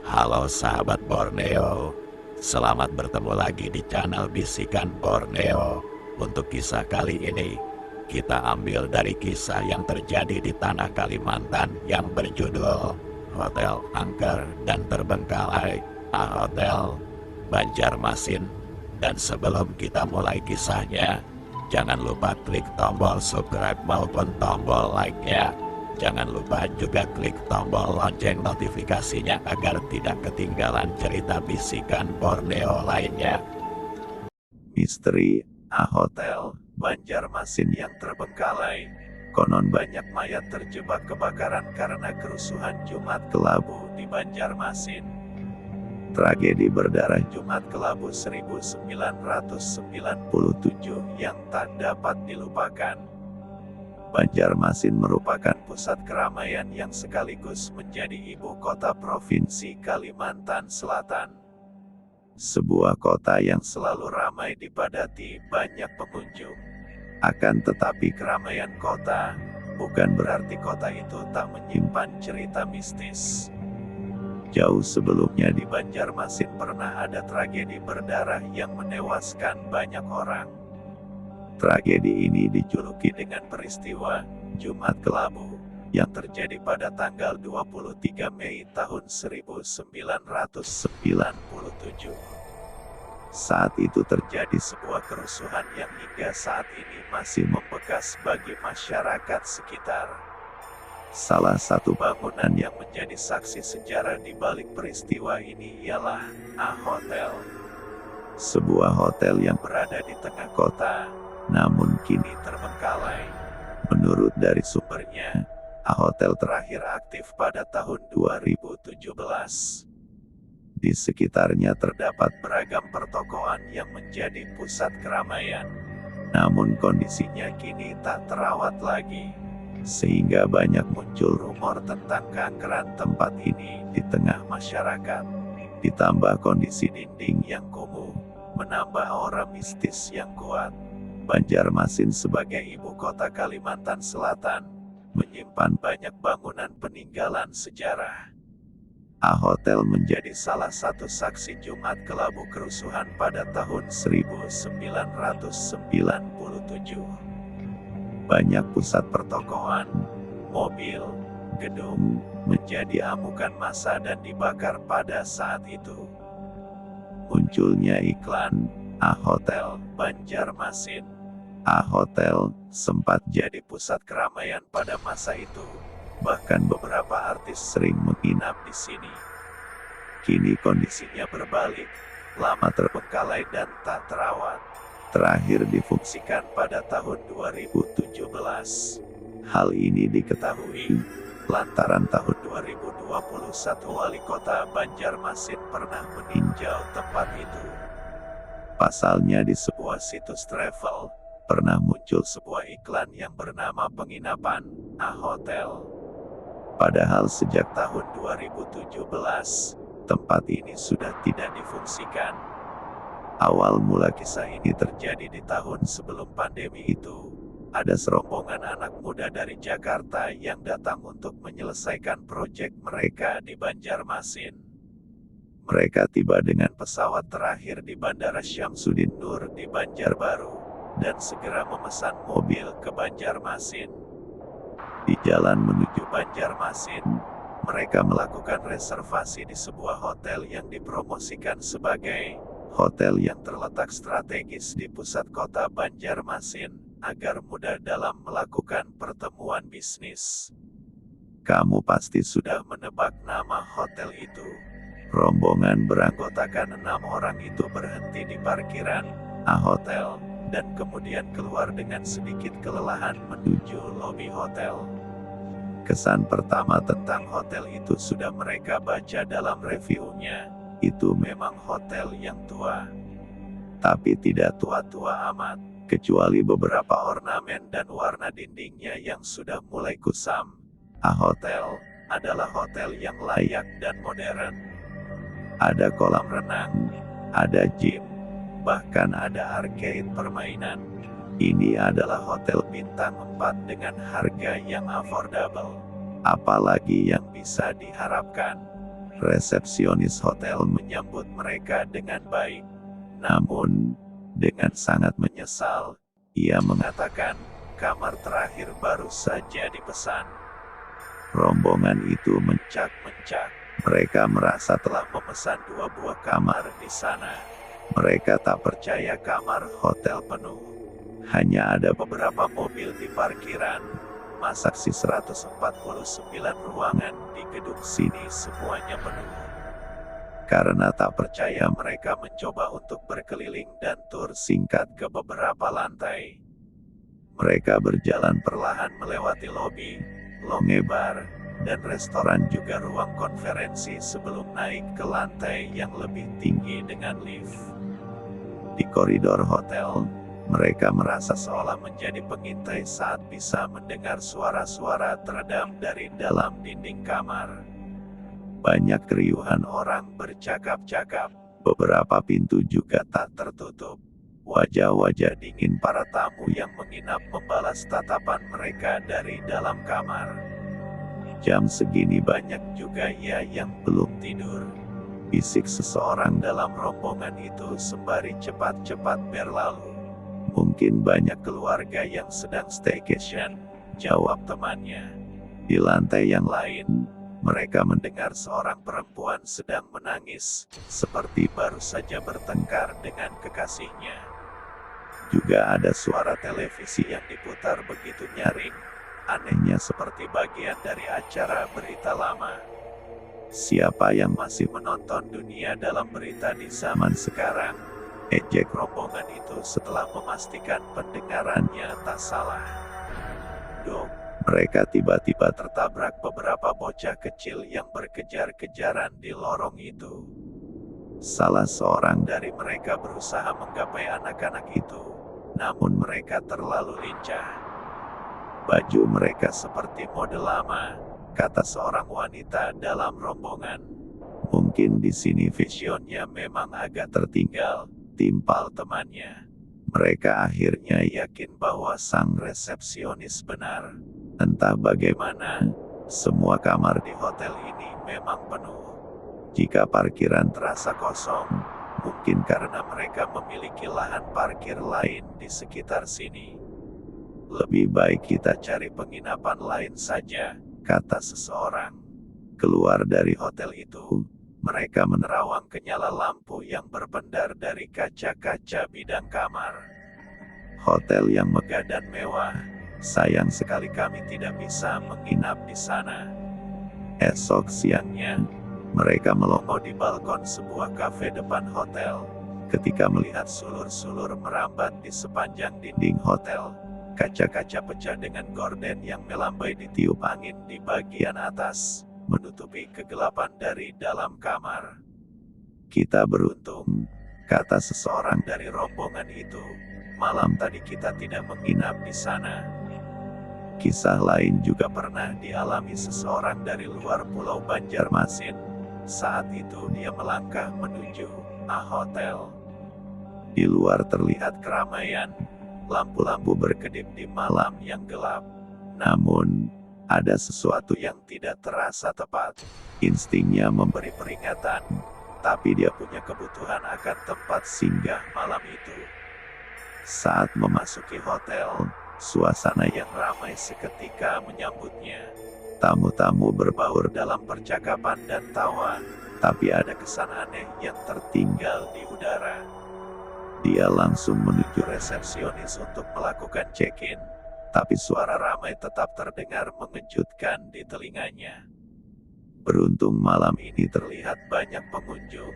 Halo sahabat Borneo, selamat bertemu lagi di channel Bisikan Borneo. Untuk kisah kali ini, kita ambil dari kisah yang terjadi di tanah Kalimantan yang berjudul Hotel Angker dan Terbengkalai, Hotel Banjarmasin. Dan sebelum kita mulai kisahnya, jangan lupa klik tombol subscribe maupun tombol like-nya. Jangan lupa juga klik tombol lonceng notifikasinya agar tidak ketinggalan cerita Bisikan Borneo lainnya. Misteri Hotel Banjarmasin yang terbengkalai. Konon banyak mayat terjebak kebakaran karena kerusuhan Jumat Kelabu di Banjarmasin. Tragedi berdarah Jumat Kelabu 1997 yang tak dapat dilupakan. Banjarmasin merupakan pusat keramaian yang sekaligus menjadi ibu kota provinsi Kalimantan Selatan. Sebuah kota yang selalu ramai dipadati banyak pengunjung. Akan tetapi keramaian kota bukan berarti kota itu tak menyimpan cerita mistis. Jauh sebelumnya di Banjarmasin pernah ada tragedi berdarah yang menewaskan banyak orang. Tragedi ini dijuluki dengan peristiwa Jumat Kelabu yang terjadi pada tanggal 23 Mei tahun 1997. Saat itu terjadi sebuah kerusuhan yang hingga saat ini masih membekas bagi masyarakat sekitar. Salah satu bangunan yang menjadi saksi sejarah di balik peristiwa ini ialah A-Hotel. Sebuah hotel yang berada di tengah kota, namun kini terbengkalai. Menurut dari sumbernya, A-Hotel terakhir aktif pada tahun 2017. Di sekitarnya terdapat beragam pertokoan yang menjadi pusat keramaian. Namun kondisinya kini tak terawat lagi, sehingga banyak muncul rumor tentang keangkeran tempat ini di tengah masyarakat. Ditambah kondisi dinding yang kumuh, menambah aura mistis yang kuat. Banjarmasin sebagai ibu kota Kalimantan Selatan menyimpan banyak bangunan peninggalan sejarah. A-Hotel menjadi salah satu saksi Jumat Kelabu kerusuhan pada tahun 1997. Banyak pusat pertokoan, mobil, gedung menjadi amukan massa dan dibakar pada saat itu. Munculnya iklan A-Hotel Banjarmasin. A-Hotel sempat jadi pusat keramaian pada masa itu. Bahkan beberapa artis sering menginap di sini. Kini kondisinya berbalik, lama terbengkalai dan tak terawat. Terakhir difungsikan pada tahun 2017. Hal ini diketahui lantaran tahun 2021 wali kota Banjarmasin pernah meninjau tempat itu. Pasalnya di sebuah situs travel, pernah muncul sebuah iklan yang bernama penginapan A-Hotel. Padahal sejak tahun 2017, tempat ini sudah tidak difungsikan. Awal mula kisah ini terjadi di tahun sebelum pandemi itu. Ada serombongan anak muda dari Jakarta yang datang untuk menyelesaikan proyek mereka di Banjarmasin. Mereka tiba dengan pesawat terakhir di Bandara Syamsuddin Nur di Banjarbaru, dan segera memesan mobil ke Banjarmasin. Di jalan menuju Banjarmasin, mereka melakukan reservasi di sebuah hotel yang dipromosikan sebagai hotel yang terletak strategis di pusat kota Banjarmasin, agar mudah dalam melakukan pertemuan bisnis. Kamu pasti sudah menebak nama hotel itu. Rombongan beranggotakan 6 orang itu berhenti di parkiran A-Hotel, dan kemudian keluar dengan sedikit kelelahan menuju lobi hotel. Kesan pertama tentang hotel itu sudah mereka baca dalam reviewnya. Itu memang hotel yang tua. Tapi tidak tua-tua amat, kecuali beberapa ornamen dan warna dindingnya yang sudah mulai kusam. A-Hotel adalah hotel yang layak dan modern. Ada kolam renang, ada gym, bahkan ada arcade permainan. Ini adalah hotel bintang 4 dengan harga yang affordable. Apalagi yang bisa diharapkan? Resepsionis hotel menyambut mereka dengan baik. Namun, dengan sangat menyesal, ia mengatakan, kamar terakhir baru saja dipesan. Rombongan itu mencak-mencak. Mereka merasa telah memesan 2 buah kamar di sana. Mereka tak percaya kamar hotel penuh. Hanya ada beberapa mobil di parkiran. Masa sih 149 ruangan di gedung sini semuanya penuh. Karena tak percaya, mereka mencoba untuk berkeliling dan tur singkat ke beberapa lantai. Mereka berjalan perlahan melewati lobi, lounge bar, dan restoran juga ruang konferensi sebelum naik ke lantai yang lebih tinggi dengan lift. Di koridor hotel, mereka merasa seolah menjadi pengintai saat bisa mendengar suara-suara teredam dari dalam dinding kamar. Banyak keriuhan orang bercakap-cakap, beberapa pintu juga tak tertutup. Wajah-wajah dingin para tamu yang menginap membalas tatapan mereka dari dalam kamar. Jam segini banyak juga ya yang belum tidur, bisik seseorang dalam rombongan itu sembari cepat-cepat berlalu. Mungkin banyak keluarga yang sedang staycation, jawab temannya. Di lantai yang lain, mereka mendengar seorang perempuan sedang menangis, seperti baru saja bertengkar dengan kekasihnya. Juga ada suara televisi yang diputar begitu nyaring, anehnya seperti bagian dari acara berita lama. Siapa yang masih menonton dunia dalam berita di zaman sekarang? Ejek rombongan itu setelah memastikan pendengarannya tak salah. Dok, mereka tiba-tiba tertabrak beberapa bocah kecil yang berkejar-kejaran di lorong itu. Salah seorang dari mereka berusaha menggapai anak-anak itu, namun mereka terlalu lincah. Baju mereka seperti mode lama, kata seorang wanita dalam rombongan. Mungkin di sini visionnya memang agak tertinggal, timpal temannya. Mereka akhirnya yakin bahwa sang resepsionis benar. Entah bagaimana, semua kamar di hotel ini memang penuh. Jika parkiran terasa kosong, mungkin karena mereka memiliki lahan parkir lain di sekitar sini. Lebih baik kita cari penginapan lain saja, kata seseorang. Keluar dari hotel itu, mereka menerawang ke nyala lampu yang berpendar dari kaca-kaca bidang kamar. Hotel yang megah dan mewah, sayang sekali kami tidak bisa menginap di sana. Esok siangnya, mereka melongo di balkon sebuah kafe depan hotel. Ketika melihat sulur-sulur merambat di sepanjang dinding hotel, kaca-kaca pecah dengan gorden yang melambai ditiup angin di bagian atas, menutupi kegelapan dari dalam kamar. Kita beruntung, kata seseorang dari rombongan itu. Malam tadi kita tidak menginap di sana. Kisah lain juga pernah dialami seseorang dari luar Pulau Banjarmasin. Saat itu dia melangkah menuju hotel. Di luar terlihat keramaian, lampu-lampu berkedip di malam yang gelap. Namun, ada sesuatu yang tidak terasa tepat. Instingnya memberi peringatan, tapi dia punya kebutuhan akan tempat singgah malam itu. Saat memasuki hotel, suasana yang ramai seketika menyambutnya. Tamu-tamu berbaur dalam percakapan dan tawa, tapi ada kesan aneh yang tertinggal di udara. Dia langsung menuju resepsionis untuk melakukan check-in. Tapi suara ramai tetap terdengar mengejutkan di telinganya. Beruntung malam ini terlihat banyak pengunjung,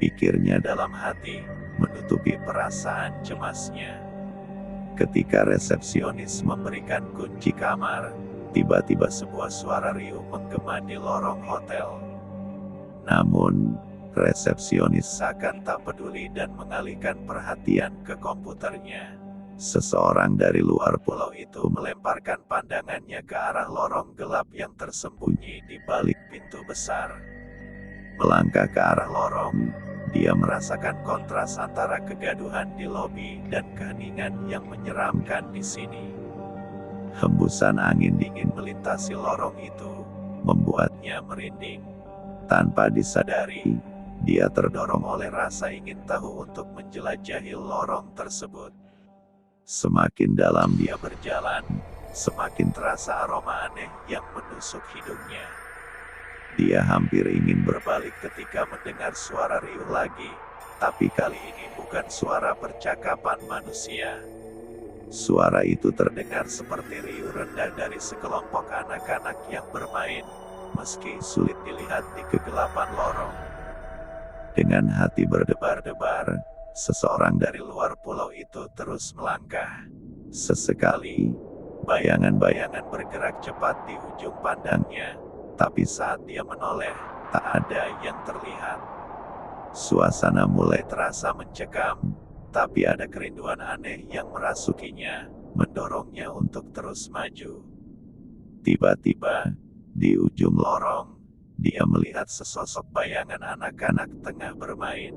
pikirnya dalam hati, menutupi perasaan cemasnya. Ketika resepsionis memberikan kunci kamar, tiba-tiba sebuah suara riuh menggema di lorong hotel. Namun, resepsionis seakan tak peduli dan mengalihkan perhatian ke komputernya. Seseorang dari luar pulau itu melemparkan pandangannya ke arah lorong gelap yang tersembunyi di balik pintu besar. Melangkah ke arah lorong, dia merasakan kontras antara kegaduhan di lobi dan keheningan yang menyeramkan di sini. Hembusan angin dingin melintasi lorong itu, membuatnya merinding. Tanpa disadari, dia terdorong oleh rasa ingin tahu untuk menjelajahi lorong tersebut. Semakin dalam dia berjalan, semakin terasa aroma aneh yang menusuk hidungnya. Dia hampir ingin berbalik ketika mendengar suara riuh lagi, tapi kali ini bukan suara percakapan manusia. Suara itu terdengar seperti riuh rendah dari sekelompok anak-anak yang bermain, meski sulit dilihat di kegelapan lorong. Dengan hati berdebar-debar, seseorang dari luar pulau itu terus melangkah. Sesekali, bayangan-bayangan bergerak cepat di ujung pandangnya, tapi saat dia menoleh, tak ada yang terlihat. Suasana mulai terasa mencekam, tapi ada kerinduan aneh yang merasukinya, mendorongnya untuk terus maju. Tiba-tiba, di ujung lorong, dia melihat sesosok bayangan anak-anak tengah bermain.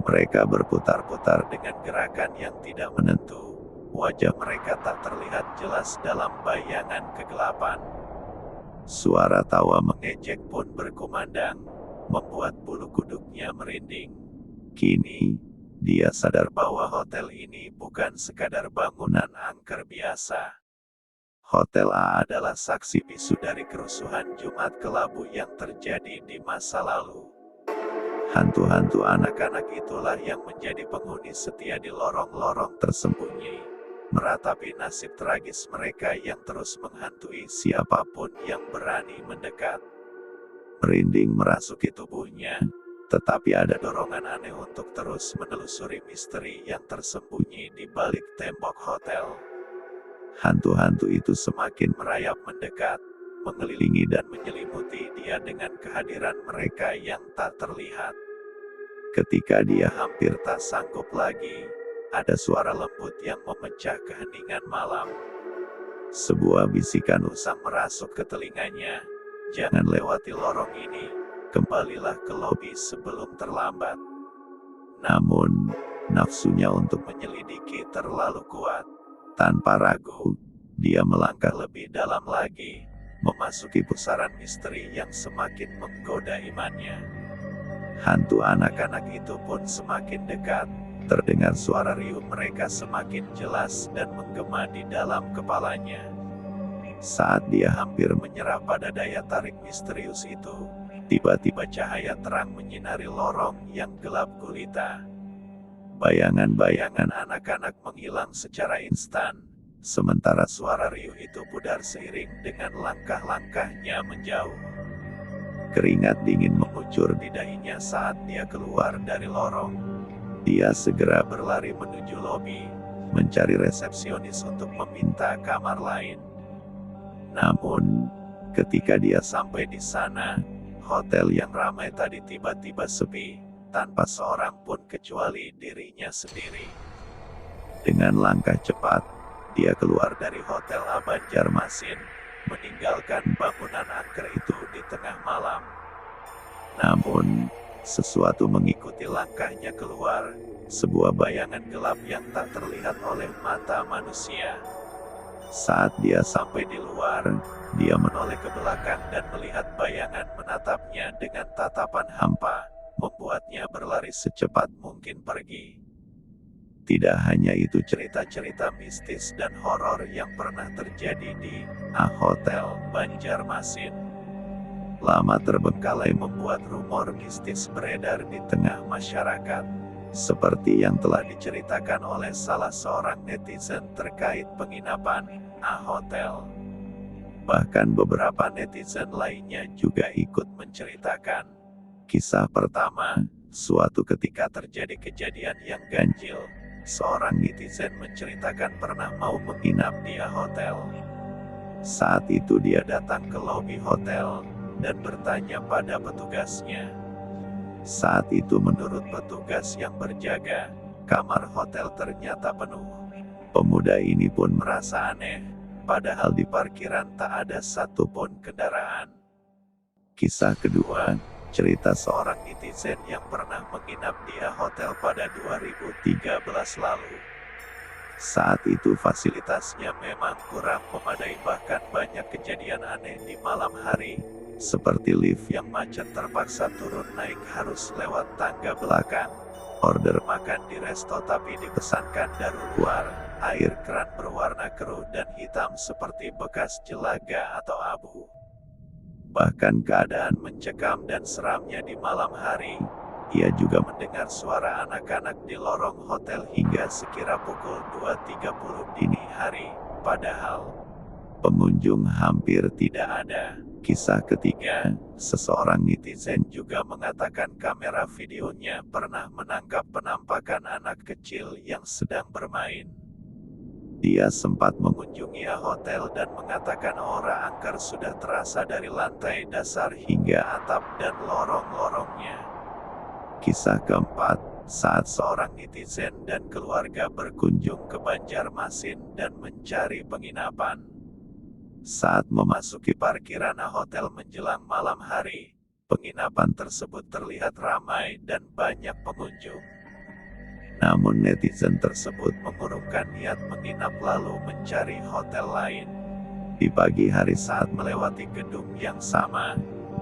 Mereka berputar-putar dengan gerakan yang tidak menentu. Wajah mereka tak terlihat jelas dalam bayangan kegelapan. Suara tawa mengejek pun berkumandang, membuat bulu kuduknya merinding. Kini, dia sadar bahwa hotel ini bukan sekadar bangunan angker biasa. Hotel A adalah saksi bisu dari kerusuhan Jumat Kelabu yang terjadi di masa lalu. Hantu-hantu anak-anak itulah yang menjadi penghuni setia di lorong-lorong tersembunyi, meratapi nasib tragis mereka yang terus menghantui siapapun yang berani mendekat. Merinding merasuki tubuhnya, tetapi ada dorongan aneh untuk terus menelusuri misteri yang tersembunyi di balik tembok hotel. Hantu-hantu itu semakin merayap mendekat, mengelilingi dan menyelimuti dia dengan kehadiran mereka yang tak terlihat. Ketika dia hampir tak sanggup lagi, ada suara lembut yang memecah keheningan malam. Sebuah bisikan usang merasuk ke telinganya, "Jangan lewati lorong ini, kembalilah ke lobi sebelum terlambat." Namun, nafsunya untuk menyelidiki terlalu kuat. Tanpa ragu, dia melangkah lebih dalam lagi, memasuki pusaran misteri yang semakin menggoda imannya. Hantu anak-anak itu pun semakin dekat, terdengar suara riuh mereka semakin jelas dan menggema di dalam kepalanya. Saat dia hampir menyerah pada daya tarik misterius itu, tiba-tiba cahaya terang menyinari lorong yang gelap gulita. Bayangan-bayangan anak-anak menghilang secara instan, sementara suara riuh itu pudar seiring dengan langkah-langkahnya menjauh. Keringat dingin mengucur di dahinya saat dia keluar dari lorong. Dia segera berlari menuju lobi, mencari resepsionis untuk meminta kamar lain. Namun, ketika dia sampai di sana, hotel yang ramai tadi tiba-tiba sepi, tanpa seorang pun kecuali dirinya sendiri. Dengan langkah cepat, dia keluar dari hotel A Banjarmasin, meninggalkan bangunan angker itu di tengah malam. Namun, sesuatu mengikuti langkahnya keluar, sebuah bayangan gelap yang tak terlihat oleh mata manusia. Saat dia sampai di luar, dia menoleh ke belakang dan melihat bayangan menatapnya dengan tatapan hampa, membuatnya berlari secepat mungkin pergi. Tidak hanya itu, cerita-cerita mistis dan horor yang pernah terjadi di Hotel Banjarmasin lama terbengkalai membuat rumor mistis beredar di tengah masyarakat, seperti yang telah diceritakan oleh salah seorang netizen terkait penginapan hotel. Bahkan beberapa netizen lainnya juga ikut menceritakan. Kisah pertama, suatu ketika terjadi kejadian yang ganjil. Seorang netizen menceritakan pernah mau menginap di hotel. Saat itu dia datang ke lobi hotel dan bertanya pada petugasnya. Saat itu menurut petugas yang berjaga, kamar hotel ternyata penuh. Pemuda ini pun merasa aneh, padahal di parkiran tak ada satupun kendaraan. Kisah kedua, cerita seorang netizen yang pernah menginap di hotel pada 2013 lalu. Saat itu fasilitasnya memang kurang memadai, bahkan banyak kejadian aneh di malam hari, seperti lift yang macet terpaksa turun naik harus lewat tangga belakang, order makan di resto tapi dipesankan dari luar, air keran berwarna keruh dan hitam seperti bekas jelaga atau abu. Bahkan keadaan mencekam dan seramnya di malam hari. Ia juga mendengar suara anak-anak di lorong hotel hingga sekira pukul 2.30 dini hari, padahal pengunjung hampir tidak ada. Kisah ketiga, seseorang netizen juga mengatakan kamera videonya pernah menangkap penampakan anak kecil yang sedang bermain. Dia sempat mengunjungi hotel dan mengatakan aura angker sudah terasa dari lantai dasar hingga atap dan lorong-lorongnya. Kisah keempat, saat seorang netizen dan keluarga berkunjung ke Banjarmasin dan mencari penginapan. Saat memasuki parkiran hotel menjelang malam hari, penginapan tersebut terlihat ramai dan banyak pengunjung. Namun netizen tersebut mengurungkan niat menginap lalu mencari hotel lain. Di pagi hari saat melewati gedung yang sama,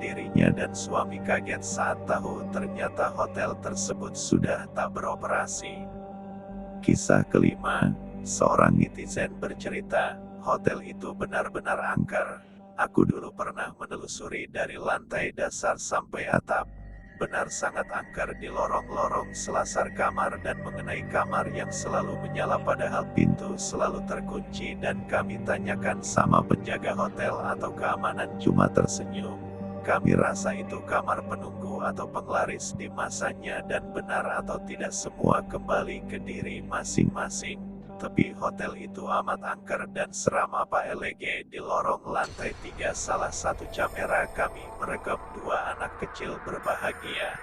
dirinya dan suami kaget saat tahu ternyata hotel tersebut sudah tak beroperasi. Kisah kelima, seorang netizen bercerita, hotel itu benar-benar angker. Aku dulu pernah menelusuri dari lantai dasar sampai atap. Benar sangat angker di lorong-lorong selasar kamar dan mengenai kamar yang selalu menyala padahal pintu selalu terkunci dan kami tanyakan sama penjaga hotel atau keamanan cuma tersenyum. Kami rasa itu kamar penunggu atau penglaris di masanya dan benar atau tidak semua kembali ke diri masing-masing. Tapi hotel itu amat angker dan seram apa elege di lorong lantai 3 salah satu kamera kami merekam 2 anak kecil berbahagia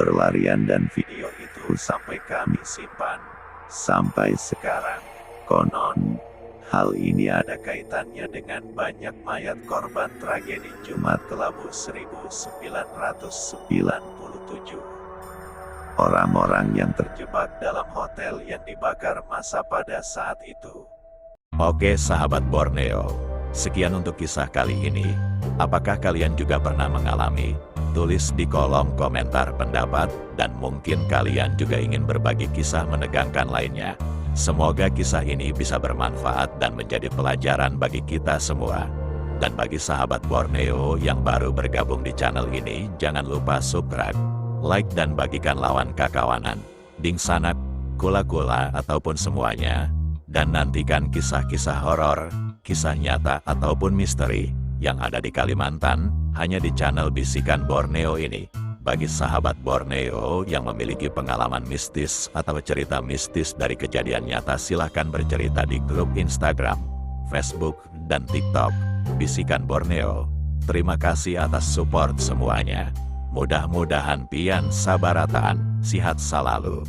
berlarian dan video itu sampai kami simpan sampai sekarang. Konon hal ini ada kaitannya dengan banyak mayat korban tragedi Jumat Kelabu 1997. Orang-orang yang terjebak dalam hotel yang dibakar massa pada saat itu. Oke sahabat Borneo, sekian untuk kisah kali ini. Apakah kalian juga pernah mengalami? Tulis di kolom komentar pendapat, dan mungkin kalian juga ingin berbagi kisah menegangkan lainnya. Semoga kisah ini bisa bermanfaat dan menjadi pelajaran bagi kita semua. Dan bagi sahabat Borneo yang baru bergabung di channel ini, jangan lupa subscribe, like dan bagikan lawan kakawanan, ding sanak, kula-kula ataupun semuanya. Dan nantikan kisah-kisah horor, kisah nyata ataupun misteri yang ada di Kalimantan, hanya di channel Bisikan Borneo ini. Bagi sahabat Borneo yang memiliki pengalaman mistis atau cerita mistis dari kejadian nyata, silahkan bercerita di grup Instagram, Facebook, dan TikTok Bisikan Borneo. Terima kasih atas support semuanya. Mudah-mudahan pian sabarataan, sihat selalu.